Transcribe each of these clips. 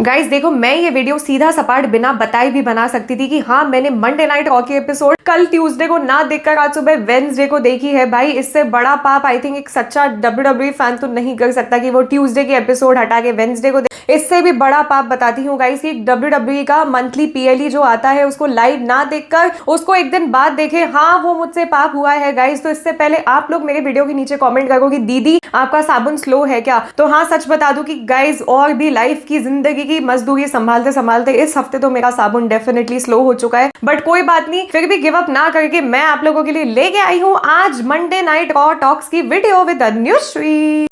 Guys देखो, मैं ये वीडियो सीधा सपाट बिना बताए भी बना सकती थी कि हाँ मैंने मंडे नाइट रॉ की एपिसोड कल ट्यूसडे को ना देखकर आज सुबह वेडनेसडे को देखी है। भाई इससे बड़ा पाप आई थिंक एक सच्चा WWE फैन तो नहीं कर सकता कि वो ट्यूसडे की एपिसोड हटा के वेडनेसडे को इससे भी बड़ा पाप बताती हूँ गाइस कि WWE का मंथली पीएलई जो आता है उसको लाइव ना देखकर उसको एक दिन बाद देखे, हाँ वो मुझसे पाप हुआ है गाइस। तो इससे पहले आप लोग मेरे वीडियो के नीचे कमेंट करो कि दीदी आपका साबुन स्लो है क्या। तो हाँ सच बता दूं कि गाइस और भी लाइफ की जिंदगी की मजदूरी संभालते संभालते इस हफ्ते तो मेरा साबुन डेफिनेटली स्लो हो चुका है, बट कोई बात नहीं, फिर भी गिव अप ना करके मैं आप लोगों के लिए लेके आई हूँ आज मंडे नाइट रॉ टॉक्स की video with Anushree.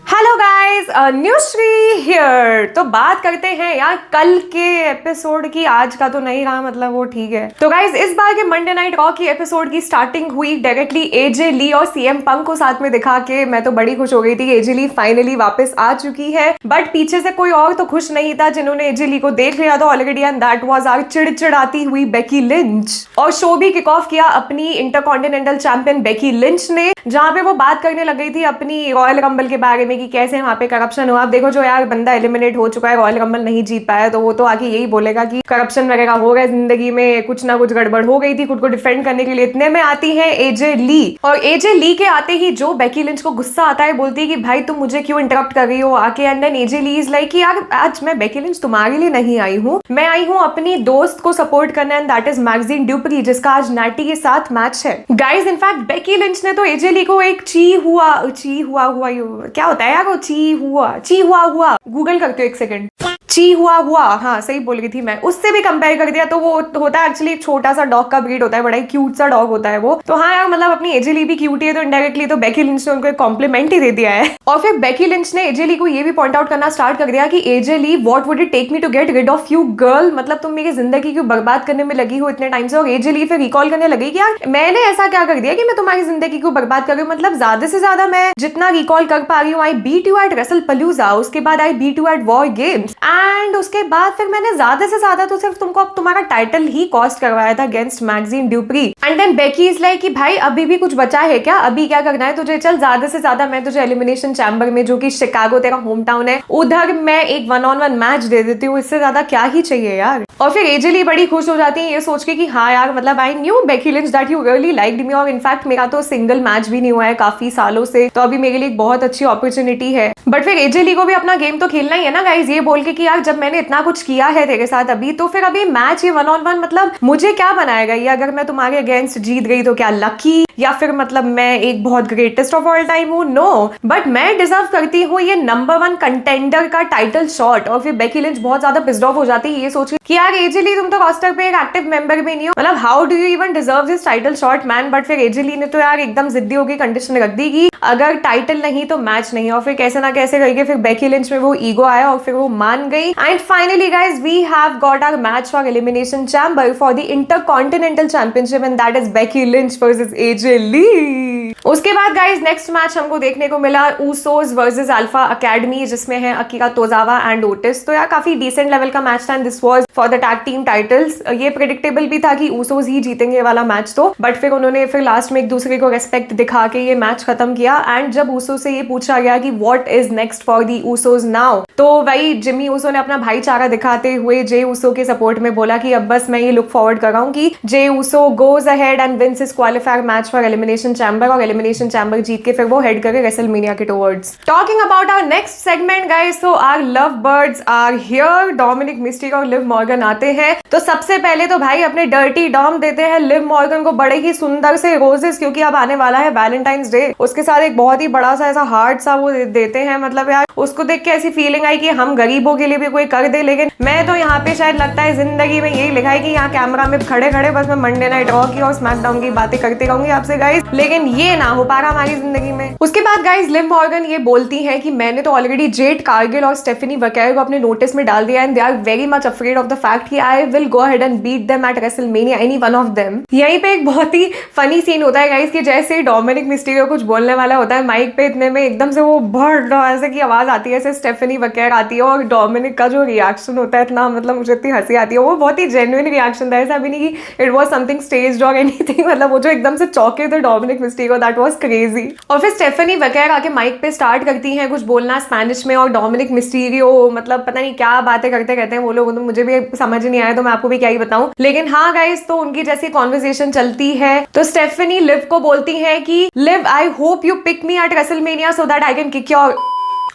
Hello guys, Anushree here. तो बात करते हैं यार कल के एपिसोड की, आज का तो नहीं रहा, मतलब वो ठीक है। तो गाइस इस बार के मंडे नाइट रॉ की एपिसोड की स्टार्टिंग हुई डायरेक्टली एजे ली और सीएम पंक को साथ में दिखा के। मैं तो बड़ी खुश हो गई थी कि एजे ली फाइनली वापस आ चुकी है, बट पीछे से कोई और तो खुश नहीं था जिन्होंने एजे ली को देख लिया था already, and that was our चिड़चिड़ाती हुई बेकी लिंच। और शो भी किक ऑफ किया अपनी इंटरकॉन्टिनेंटल चैंपियन बेकी लिंच ने, जहां पे वो बात करने लग गई थी अपनी रॉयल रंबल के बारे में कि कैसे वहां पे करप्शन हुआ। आप देखो जो यार बंदा एलिमिनेट हो चुका है, रॉयल रंबल नहीं जीत पाया, तो वो तो आके यही बोलेगा कि करप्शन वगैरह हो गया जिंदगी में, कुछ ना कुछ गड़बड़ हो गई थी। खुद को डिफेंड करने के लिए इतने में आती है एजे ली, और एजे ली के आते ही जो बेकी लिंच को गुस्सा आता है, बोलती है कि भाई तुम मुझे क्यों इंटरप्ट कर रही हो आके। And then AJ Lee is like कि यार आज मैं बेकी लिंच तुम्हारे लिए नहीं आई हूँ, मैं आई हूँ अपनी दोस्त को सपोर्ट करने, एंड दैट इज मैग्जीन ड्यूपरी जिसका आज नाटी के साथ मैच है। गाइज इनफैक्ट बेकी लिंच ने तो एजे ली को एक ची हुआ क्या होता है यार वो ची हुआ गूगल करते हो एक सेकंड, ची हुआ, हाँ सही बोल रही थी मैं, उससे भी कंपेयर कर दिया। तो वो होता है एक्चुअली एक छोटा सा डॉग का ब्रीड होता है, बड़ा ही क्यूट सा डॉग होता है वो। तो हाँ यार मतलब अपनी एजे ली भी क्यूट है, तो इनडायरेक्टली तो बेकी लिंच ने उनको एक कॉम्प्लीमेंट ही दे दिया है। और फिर बेकी लिंच ने एजे ली को ये भी पॉइंट आउट करना स्टार्ट कर दिया कि AJ Lee what would it take me to get rid of you girl, मतलब तुम मेरी जिंदगी क्यों बर्बाद करने में लगी हो इतने टाइम से। और एजे ली फिर रिकॉल करने लगी कि यार मैंने ऐसा क्या कर दिया कि मैं तुम्हारी जिंदगी को बर्बाद कर रही हूँ, मतलब ज्यादा से ज्यादा मैं जितना रिकॉल कर पा रही हूँ, I beat you at Wrestlepalooza, उसके बाद I beat you at war games, and उसके बाद फिर मैंने ज्यादा से ज्यादा तो सिर्फ तुमको अब तुम्हारा टाइटल ही कॉस्ट करवाया था against Maxine Dupri. And then Becky is like कि भाई अभी भी कुछ बचा है क्या, अभी क्या करना है तुझे, चल ज्यादा से ज्यादा मैं तुझे एलिमिनेशन चैम्बर में, जो कि शिकागो तेरा होम टाउन है, उधर मैं एक 1-on-1 मैच दे देती हूँ, इससे ज्यादा क्या ही चाहिए यार। और फिर एजे ली बड़ी खुश हो जाती है ये सोच के कि हाँ यार मतलब I knew Becky Lynch that you really liked me, और इनफैक्ट मेरा तो सिंगल मैच भी नहीं हुआ है काफी सालों से, तो अभी मेरे लिए एक बहुत अच्छी अपॉर्चुनिटी है। बट फिर एजे ली को भी अपना गेम तो खेलना ही है ना गाइज, ये बोल के कि यार जब मैंने इतना कुछ किया है तेरे साथ अभी, तो फिर अभी मैच ये 1-on-1 मतलब मुझे क्या बनाएगा ये, अगर मैं तुम्हारे अगेंस्ट जीत गई तो क्या लकी, या फिर मतलब मैं एक बहुत ग्रेटेस्ट ऑफ ऑल टाइम हूँ, नो, बट मैं डिजर्व करती हूँ ये नंबर 1 कंटेंडर का टाइटल शॉट। और फिर बेकी लिंच बहुत ज्यादा पिस्ड ऑफ हो जाती है ये सोच कि यार एजे ली तुम तो रोस्टर पे एक एक्टिव मेंबर भी नहीं हो, मतलब how do you even deserve this title shot man. But फिर एजे ली ने तो यार एकदम जिद्दी होकर कंडीशन रख दी कि अगर टाइटल नहीं तो मैच नहीं, और फिर कैसे ना कैसे करके फिर बेकी लिंच में वो ईगो आया और फिर वो मान गई। And finally guys we have got our match for elimination chamber for the intercontinental championship, and that is Becky Lynch versus AJ Lee. उसके बाद गाइज नेक्स्ट मैच हमको देखने को मिला ऊसोस वर्सेस अल्फा एकेडमी, जिसमें है अकीरा तोजावा एंड ओटिस। तो यार काफी डिसेंट लेवल का मैच था, and this was for the tag team titles. ये प्रेडिक्टेबल भी था कि ऊसोस ही जीतेंगे वाला मैच, तो बट फिर उन्होंने फिर लास्ट में एक दूसरे को रेस्पेक्ट दिखा के ये मैच खत्म किया। एंड जब ऊसो से ये पूछा गया कि what is next for the Usos now, तो वही जिमी ऊसो ने अपना भाईचारा दिखाते हुए जे ऊसो के सपोर्ट में बोला कि अब बस मैं ये लुक फॉरवर्ड कर रहा हूँ कि Jey Uso goes ahead and wins his qualifier match for elimination chamber, और एलिमिनेशन चैम्बर जीत के फिर वो हेड करे रेसलमेनिया के towards. Talking about our next segment guys, so our love birds are here, Dominik Mysterio और Liv Morgan आते हैं। तो सबसे पहले तो भाई अपने डर्टी डॉम देते हैं लिव मॉर्गन को बड़े ही सुंदर से रोजेस, क्योंकि अब आने वाला है वैलेंटाइंस डे, उसके साथ एक बहुत ही बड़ा सा ऐसा हार्ट सा वो देते हैं। मतलब यार उसको देख के ऐसी फीलिंग आई कि हम गरीबों के लिए भी कोई कर दे, लेकिन मैं तो यहाँ पे शायद लगता है जिंदगी में यही लिखा है कि यहाँ कैमरा में खड़े खड़े बस मैं मंडे नाइट रॉ की और स्मैकडाउन की बातें करती रहूंगी आपसे गाइस, लेकिन ये ना हो पा रहा हमारी जिंदगी में। उसके बाद गाइस लिव मॉर्गन ये बोलती है कि मैंने तो ऑलरेडी जेड कार्गिल और स्टेफनी वकैर को अपने नोटिस में डाल दिया, and they are very much afraid of the fact कि I will go ahead and beat them at WrestleMania, any one of them. यहीं पे एक बहुत ही फनी सीन होता है गाइस कि जैसे डोमिनिक मिस्टीरियो कुछ बोलने वाला होता है माइक पे, इतने में एकदम से वो भर ऐसे की आवाज आती है, ऐसे स्टेफनी वकेर आती है और डोमिनिक का जो रिएक्शन होता है इतना, मतलब मुझे इतनी हंसी आती है, वो बहुत ही जेन्युइन रिएक्शन था, ऐसा भी नहीं कि इट वाज समथिंग स्टेज्ड और एनीथिंग, मतलब वो जो एकदम से चौके थे Dominik Mysterio, that was crazy. और फिर स्टेफनी वकेर आके माइक पे स्टार्ट करती हैं कुछ बोलना स्पेनिश में, और डोमिनिक मिस्टीरियो मतलब पता नहीं क्या बातें करते रहते हैं वो लोग, तो मुझे भी समझ नहीं आया, तो मैं आपको भी क्या ही बताऊं। लेकिन हाँ गाइस, तो उनकी जैसी कॉन्वर्सेशन चलती है तो स्टेफनी लिव को बोलती है कि Liv, I hope you pick me at WrestleMania so that I can kick your,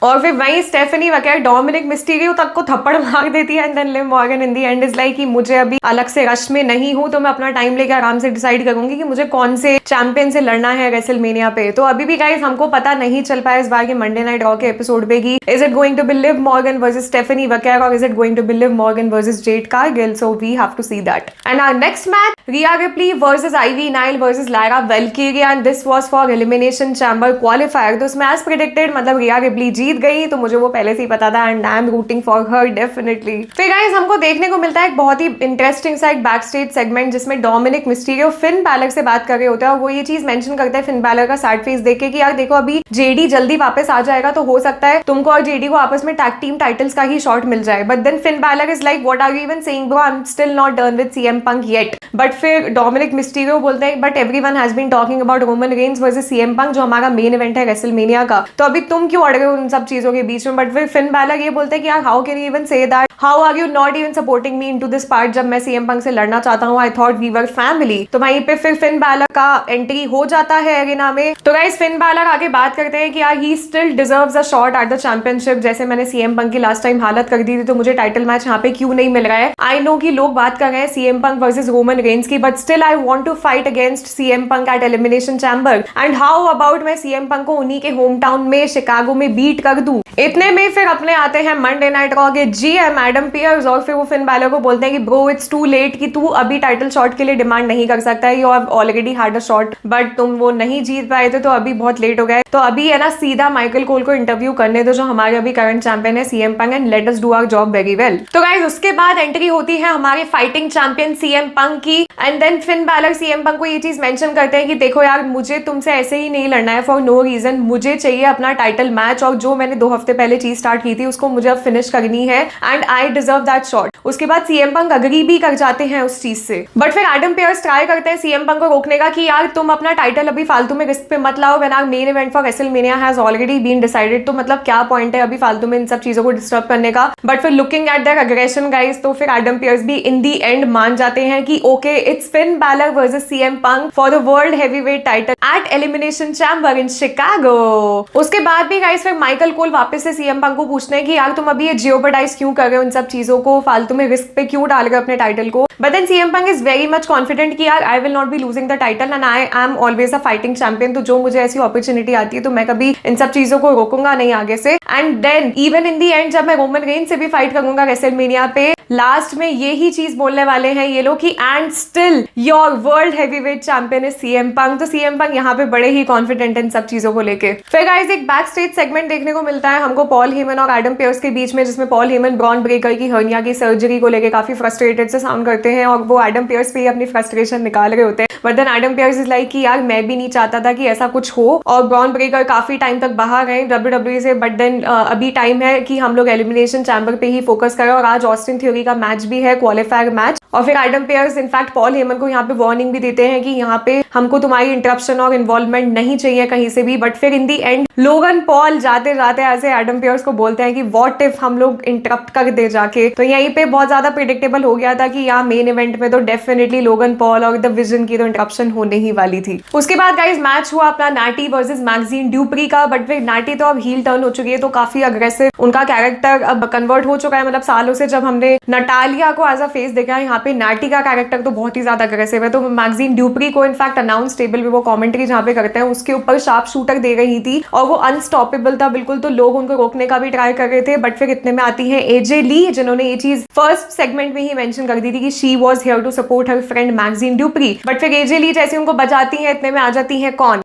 और फिर वहीं स्टेफनी वगैरह डोमिनिक मिस्टीरियो तक को थप्पड़ मार देती है, and then Liv Morgan in the end is like कि मुझे अभी अलग से रश में नहीं हूं, तो मैं अपना टाइम लेकर आराम से डिसाइड करूंगी कि मुझे कौन से चैंपियन से लड़ना है रेसलमेनिया पे। तो अभी भी गाइस हमको पता नहीं चल पाया इस बार के मंडे नाइट रॉ के एपिसोड पे कि is it going to be Liv Morgan versus Stephanie वगैरह और is it going to be Liv Morgan versus Jade Cargill. So we have to see that. And our next match, Rhea Ripley versus Ivy Nile versus Lyra Valkyria, and this was for elimination chamber qualifier. तो इसमें as predicted मतलब रिया replay जीत गई, तो मुझे वो पहले से ही पता था and I am rooting for her definitely. फिर गाइस हमको देखने को मिलता है एक बहुत ही इंटरेस्टिंग सा एक बैक स्टेज सेगमेंट जिसमें डोमिनिक मिस्टीरियो फिन बैलर से बात कर रहे होते हैं, और वो ये चीज मेंशन करते हैं फिन बैलर का सैड फेस देख के कि यार देखो अभी जेडी जल्दी वापस आ जाएगा, तो हो सकता है तुमको और जेडी को आपस में टैग टीम टाइटल्स का ही शॉट मिल जाए। But then Finn Balor is like what are you even saying bro, I am still not done with CM Punk yet. बट फिर डोमिनिक मिस्टीरियो बोलते हैं but everyone has been talking about Roman Reigns versus CM Punk जो हमारा main event है WrestleMania का, तो अभी तुम क्यों अड़ गए उन सब चीजों के बीच में। बट फिर फिन बैलर ये बोलते हैं कि यार how can you even say that, how are you not even supporting me into this part, जब मैं सीएम पंक से लड़ना चाहता हूँ, I thought we were family. तो वहीं पे फिर फिन बैलर का एंट्री हो जाता है एरिना में। तो गाइस फिन बैलर आगे बात करते हैं कि यार he still deserves a shot at the championship, जैसे मैंने सीएम पंक की लास्ट टाइम हालत कर दी थी, तो मुझे टाइटल मैच यहाँ पे क्यों नहीं मिल रहा है। आई नो कि लोग बात कर रहे हैं CM Punk versus Roman Reigns की, but still I want to fight against CM Punk at elimination chamber, and how about मैं सीएम पंक को उन्हीं के होम टाउन में शिकागो में बीट कर दूं। इतने में फिर अपने आते हैं मंडे नाइट रॉ के जीएम एडम पियर्स, और फिर वो फिन बैलर को बोलते हैं कि ब्रो इट्स टू लेट, कि तू अभी टाइटल शॉट के लिए डिमांड नहीं कर सकता है, you have already had a shot but तुम वो नहीं जीत पाए थे, तो अभी बहुत लेट हो गया है। तो अभी है ना सीधा माइकल कोल को इंटरव्यू करने दो जो हमारे अभी करंट चैंपियन है CM Punk, and let us do our job very well. तो गाइस उसके बाद एंट्री होती है हमारे फाइटिंग चैंपियन सीएम पंक की, and then Finn Balor CM Punk को ये चीज मेंशन करते हैं कि देखो यार मुझे तुमसे ऐसे ही नहीं लड़ना है फॉर नो रीजन, मुझे चाहिए अपना टाइटल मैच, और जो मैंने 2 हफ्ते पहले चीज स्टार्ट की थी उसको मुझे अब फिनिश करनी है, and I deserve that shot. उसके बाद सीएम पंक अग्री भी कर जाते हैं उस चीज से, बट फिर एडम पियर्स ट्राई करते हैं सीएम पंक को रोकने का कि यार तुम अपना टाइटल अभी फालतू में रिस्क पे मत लाओ, when our main event for WrestleMania has already been decided, तो मतलब क्या पॉइंट है अभी फालतू में इन सब चीजों को डिस्टर्ब करने का। बट फिर looking at there aggression guys, तो फिर एडम पियर्स भी इन दी एंड मान जाते हैं कि okay it's Finn Balor versus CM punk for the world heavyweight title at elimination chamber in Chicago. उसके बाद भी गाइस फिर माइकल कोल वापस से सीएम पंक को पूछते हैं कि यार तुम अभी ये जियोपर्टाइज क्यों कर रहे हो, इन सब चीजों को फालतू में रिस्क पे क्यों डाल रहे हो अपने टाइटल को। But then CM Punk is very much confident कि यार I will not be losing the title and I am always a fighting champion, तो जो मुझे ऐसी अपॉर्चुनिटी आती है तो मैं कभी इन सब चीजों को रोकूंगा नहीं आगे से। And then even in the end जब मैं रोमन रेंस से भी फाइट करूंगा रेसलमेनिया पे, लास्ट में यही चीज बोलने वाले हैं ये लोग कि and still your world heavyweight champion is CM Punk. तो सीएम पंक यहाँ पे बड़े ही कॉन्फिडेंट इन सब चीजों को लेके। फिर गाइस एक बैक स्टेज सेगमेंट देखने को मिलता है हमको पॉल हेमन और एडम पियर्स के बीच में, जिसमें पॉल हेमन ब्रॉन ब्रेकर की हर्निया की सर्जरी को लेके काफी फ्रस्ट्रेटेड से साउंड करते हैं, और वो एडम पियर्स पे ही अपनी फ्रस्ट्रेशन निकाल रहे होते हैं। But then Adam Pearce is like कि यार मैं भी नहीं चाहता था कि ऐसा कुछ हो, और ब्रॉन ब्रेकर काफी टाइम तक बाहर गए WWE से, बट देन अभी टाइम है कि हम लोग एलिमिनेशन चैम्बर पे ही फोकस करें, और आज ऑस्टिन थ्योरी का मैच भी है, क्वालिफायर मैच। और फिर Adam Pearce in fact Paul Heyman को यहाँ पे वार्निंग भी देते हैं कि यहाँ पे हमको तुम्हारी इंटरप्शन और इन्वॉल्वमेंट नहीं चाहिए कहीं से भी। बट फिर इन दी एंड लोगन पॉल जाते जाते ऐसे एडम पियर्स को बोलते हैं कि व्हाट इफ हम लोग इंटरप्ट कर दे जाके। तो यहीं पे बहुत ज्यादा प्रेडिक्टेबल हो गया था कि यहाँ मेन इवेंट में तो डेफिनेटली लोगन पॉल और द विजन की तो इंटरप्शन होने ही वाली थी। उसके बाद गाइस मैच हुआ अपना नाटी वर्सेस मैक्सिन ड्यूप्री का, बट फिर नाटी तो अब हील टर्न हो चुकी है, तो काफी अग्रेसिव उनका कैरेक्टर अब कन्वर्ट हो चुका है। मतलब सालों से जब हमने नटालिया को एज अ फेस देखा है, यहाँ पे नाटी का कैरेक्टर तो बहुत ही ज्यादा अग्रेसिव है। तो मैक्सिन ड्यूप्री को इनफैक्ट अनाउंस टेबल पे वो कमेंट्री जहाँ पे करते हैं उसके ऊपर शार्प शूटर दे रही थी, और वो अनस्टॉपेबल था बिल्कुल, तो लोग उनको रोकने का भी ट्राई कर रहे थे। बट फिर इतने में आती है एजे ली, जिन्होंने ये चीज फर्स्ट सेगमेंट में ही मेंशन कर दी थी कि she was here to support her friend Maxine Dupri. But फिर एजे ली जैसे उनको बजाती है, इतने में आ जाती है कौन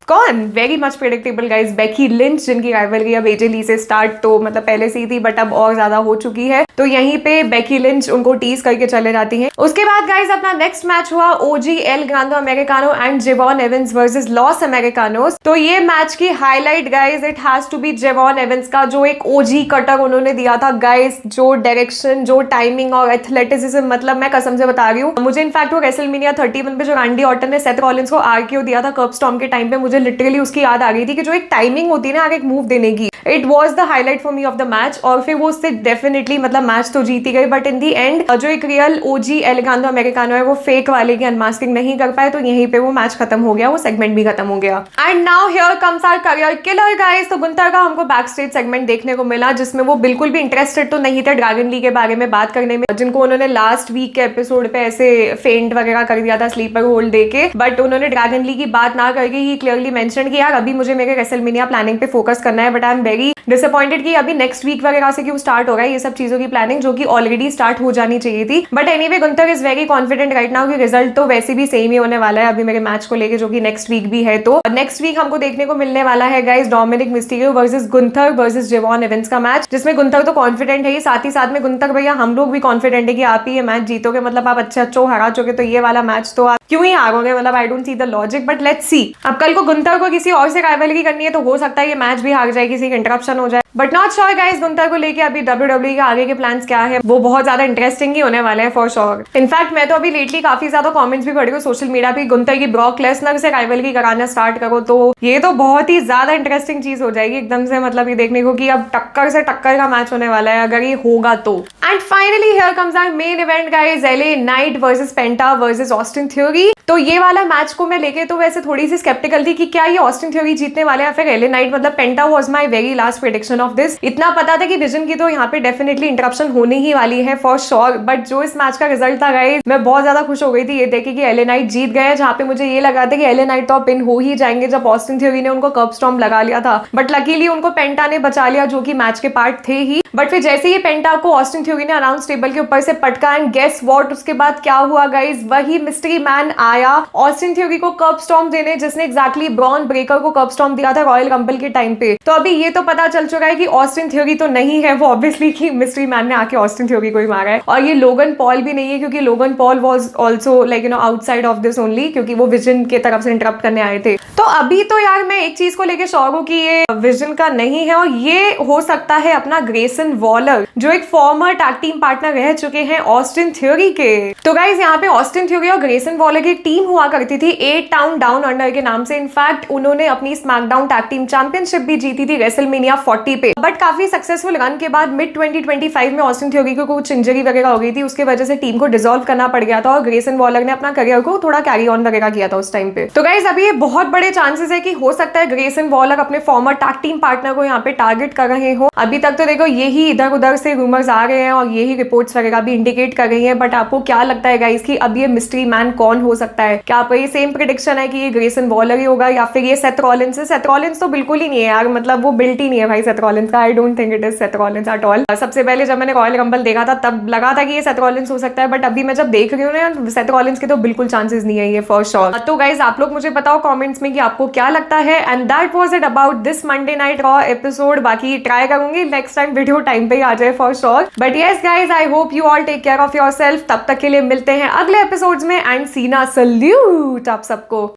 very much predictable guys, Becky Lynch, जिनकी राइवलरी अब एजे ली से स्टार्ट तो मतलब पहले से ही थी बट अब और ज्यादा हो चुकी है। तो यहीं पे बेकी लिंच उनको टीज करके चले जाती है। उसके बाद गाइज अपना नेक्स्ट मैच हुआ OG El Grande Americano and Je'Von Evans versus Los Americanos. तो ये मैच की highlight guys it has to be Je'Von Evans का जो एक ओजी कटर उन्होंने दिया था गाइज, जो डायरेक्शन, जो टाइमिंग और एथलेटिसिज्म, मतलब मैं कसम से बता रही हूँ, मुझे इनफैक्ट वो रेसलमेनिया 31 पे जो रैंडी ऑर्टन ने सेथ रॉलिंस को आरक्यू दिया था कर्ब स्टॉर्म के टाइम पे, मुझे लिटरली उसकी याद आ गई थी कि जो एक टाइमिंग होती है ना आगे एक मूव देने की, it was the highlight for me of the match. और फिर वो उससे डेफिनेटली मतलब मैच तो जीती गई, बट इन दी एंड जो एक रियल ओजी एल ग्रांडो अमेरिकानो है वो फेक वाले की अनमास्किंग नहीं कर पाए, तो यहीं पे वो मैच खत्म हो गया, वो सेगमेंट भी खत्म हो गया। And now here comes our career killer guys. तो गुंथर का हमको बैक स्टेज सेगमेंट देखने को मिला जिसमें वो बिल्कुल भी इंटरेस्टेड तो नहीं थे ड्रैगन ली के बारे में बात करने में, जिनको उन्होंने लास्ट वीक के एपिसोड पे ऐसे फेंट वगैरह कर दिया था स्लीपर होल्ड देके, बट उन्होंने ड्रैगन ली की बात ना करके ही क्लियरली मेंशन किया अभी मुझे मेरे रेसलमेनिया प्लानिंग पे फोकस करना है, but I am very disappointed कि अभी नेक्स्ट वीक वगैरह से क्यों स्टार्ट हो रहा है ये सब चीजों की प्लानिंग, जो कि ऑलरेडी स्टार्ट हो जानी चाहिए थी। But anyway Gunther is very confident right now कि रिजल्ट तो वैसे भी सेम ही होने वाला है अभी मेरे मैच को लेके, जो कि नेक्स्ट वीक भी है। तो नेक्स्ट वीक हमको देखने को मिलने वाला है guys Dominik Mysterio versus Gunther versus Je'Von Evans का मैच, जिसमें गुंथर तो कॉन्फिडेंट है ही, साथ ही साथ में गुंथर भैया हम लोग भी कॉन्फिडेंट है कि आप ही ये मैच जीतोगे, मतलब आप अच्छे हरा चुके, तो ये वाला मैच तो आप क्यों ही हारोगे, मतलब I don't see the logic, but let's see. अब कल को गुंथर को किसी और से राइवलरी करनी है तो हो सकता है ये मैच भी हार जाए, किसी का इंटरप्शन हो जाए, but not sure guys. Gunther को लेके अभी WWE के आगे के प्लान्स क्या है वो बहुत ज्यादा इंटरेस्टिंग ही होने वाले हैं फॉर श्योर। इनफैक्ट मैं तो अभी लेटली काफी ज्यादा कमेंट्स भी पढ़ रही हूँ सोशल मीडिया पे, गुंथर की ब्रॉक लेसनर से राइवलरी कराना स्टार्ट करो, तो ये तो बहुत ही ज्यादा इंटरेस्टिंग चीज हो जाएगी एकदम से, मतलब ये देखने को कि अब टक्कर से टक्कर का मैच होने वाला है अगर ये होगा तो। And finally here comes our main event guys, LA Knight versus Penta versus Austin Theory. तो ये वाला मैच को मैं लेके तो वैसे थोड़ी सी स्केप्टिकल थी कि क्या ये ऑस्टिन थ्योरी जीतने वाले हैं फिर LA नाइट, मतलब Penta was my very last prediction of this. इतना पता था कि विजन की तो यहाँ पे डेफिनेटली इंटरप्शन होने ही वाली है फॉर श्योर, बट जो इस मैच का रिजल्ट था गाइस मैं बहुत ज्यादा खुश हो गई थी ये देखे कि LA नाइट जीत गए, जहाँ पे मुझे ये लगा था कि LA नाइट तो पिन हो ही जाएंगे जब ऑस्टिन थ्योरी ने उनको कर्ब स्टॉर्म लगा लिया था, बट लकीली उनको पेंटा ने बचा लिया जो कि मैच के पार्ट थे ही। बट फिर जैसे ही पेंटा को ऑस्टिन थ्योरी ने अनाउंस टेबल के ऊपर से पटका एंड गेस व्हाट, उसके बाद क्या हुआ गाइस, वही मिस्ट्री मैन आया ऑस्टिन थ्योरी को कर्ब स्टॉर्म देने, जिसने एग्जैक्टली ब्रॉन ब्रेकर को कर्ब स्टॉर्म दिया था रॉयल रंबल के टाइम पे। तो अभी ये तो पता चल चुका है कि ऑस्टिन थ्योरी तो नहीं है वो, ऑब्वियसली कि मिस्ट्री मैन ने आके ऑस्टिन थ्योरी को ही मारा है, और ये लोगन पॉल भी नहीं है क्योंकि Logan Paul was also like you know outside of this only, क्योंकि वो विजन के तरफ से इंटरप्ट करने आए थे। तो अभी तो यार मैं एक चीज को लेके श्योर हूँ कि ये विजन का नहीं है, और ये हो सकता है अपना ग्रेसन वॉलर जो एक फॉर्मर टैग टीम पार्टनर रह चुके हैं ऑस्टिन थ्योरी के। तो गाइस यहाँ पे ऑस्टिन थ्योरी और ग्रेसन वॉलर की टीम हुआ करती थी 8 टाउन डाउन अंडर के नाम से। इनफैक्ट उन्होंने अपनी स्मैकडाउन टैग टीम चैंपियनशिप भी जीती थी रेसलमेनिया 40 पे, बट काफी सक्सेसफुल रन के बाद मिड 2025 में ऑस्टिन थ्योरी को कुछ इंजरी वगैरह हो गई थी, उसके वजह से टीम को डिसॉल्व करना पड़ गया था और ग्रेसन वॉलर ने अपना करियर को थोड़ा कैरी ऑन वगैरह किया था उस टाइम पे। तो गाइस अभी ये बहुत बड़े चांसेस है कि हो सकता है ग्रेसन वॉलर अपने फॉर्मर टैग टीम पार्टनर को यहाँ पे टारगेट कर रहे हो। अभी तक तो देखो यही इधर उधर से रूमर्स आ रहे हैं और यही रिपोर्ट्स वगैरह भी इंडिकेट कर रही हैं, बट आपको क्या लगता है गाइस कि अब ये मिस्ट्री मैन कौन हो सकता है? क्या आपका ये सेम प्रेडिक्शन है कि ये ग्रेसन वॉलर ही होगा या फिर ये सेथ रॉलिंस है? सेथ रॉलिंस तो बिल्कुल ही नहीं है यार, मतलब वो बिल्ट ही नहीं है भाई सेथ रॉलिंस का। I don't think it is Seth Rollins at all. सबसे पहले जब मैंने रॉयल रंबल देखा था तब लगा था कि ये सेथ रॉलिंस हो सकता है, बट अभी मैं जब देख रही हूँ ना सेथ रॉलिंस के तो बिल्कुल चांसेस नहीं है ये फॉर श्योर। तो गाइस आप लोग मुझे बताओ कमेंट्स में कि आपको क्या लगता है। And that was it about this Monday night Raw episode. बाकी ट्राई करूंगी नेक्स्ट टाइम वीडियो टाइम पे ही आ जाए for sure. But yes guys I hope you all take care of yourself. तब तक के लिए मिलते हैं अगले एपिसोड्स में एंड सीना सल्यूट आप सबको।